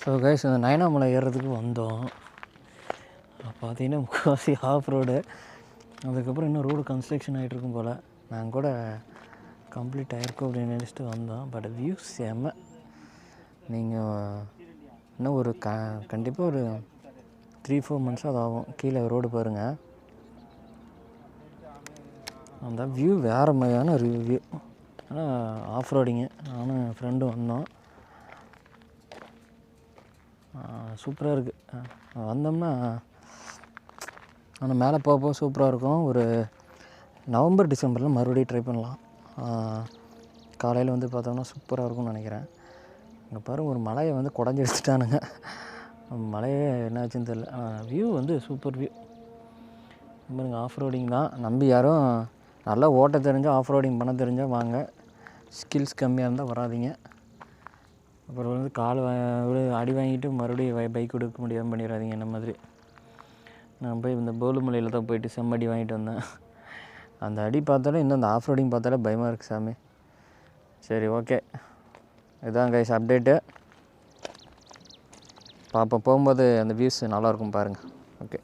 So guys இந்த நயனாமலை ஏறுறதுக்கு வந்தோம். பார்த்தீங்கன்னா முக்கால்வாசி ஆஃப் ரோடு. அதுக்கப்புறம் இன்னும் ரோடு கன்ஸ்ட்ரக்ஷன் ஆகிட்ருக்கும் போல். நாங்கள் கூட கம்ப்ளீட் ஆகிருக்கோம் அப்படின்னு நினச்சிட்டு வந்தோம். பட் வியூ செம்ம. நீங்கள் இன்னும் ஒரு கண்டிப்பாக ஒரு 3-4 months அது ஆகும். கீழே ரோடு பாருங்கள். அந்த வியூ வேறு மாதிரியான வியூ. ஆனால் ஆஃப் ரோடிங்கு நானும் என் ஃப்ரெண்டும் வந்தோம். சூப்பராக இருக்குது. வந்தோம்னா ஆனால் மேலே போக சூப்பராக இருக்கும். ஒரு நவம்பர் டிசம்பரில் மறுபடியும் ட்ரை பண்ணலாம். காலையில் வந்து பார்த்தோம்னா சூப்பராக இருக்கும்னு நினைக்கிறேன். இங்கே பாருங்கள், ஒரு மலையை வந்து குடஞ்சி எடுத்துட்டானுங்க. மலையே என்னாச்சுன்னு தெரில. வியூ வந்து சூப்பர் வியூ பாருங்க. ஆஃப் ரோடிங் தான். நம்பி யாரும் நல்லா ஓட்ட தெரிஞ்சால் ஆஃப் ரோடிங் பண்ண தெரிஞ்சால் வாங்க. ஸ்கில்ஸ் கம்மியாக இருந்தால் வராதிங்க. அப்புறம் வந்து அடி வாங்கிட்டு மறுபடியும் பைக் எடுக்க முடியாமல் பண்ணிடாதீங்க. என்ன மாதிரி நான் போய் இந்த போலுமலையில் தான் போயிட்டு செம்மடி வாங்கிட்டு வந்தேன். அந்த அடி பார்த்தாலே இன்னும் அந்த ஆஃப் ரோடிங் பார்த்தாலே பயமாக இருக்குது சாமி. சரி, ஓகே, இதுதான் கைஸ் அப்டேட்டு. பார்ப்போம். போகும்போது அந்த வியூஸ் நல்லாயிருக்கும் பாருங்கள். ஓகே.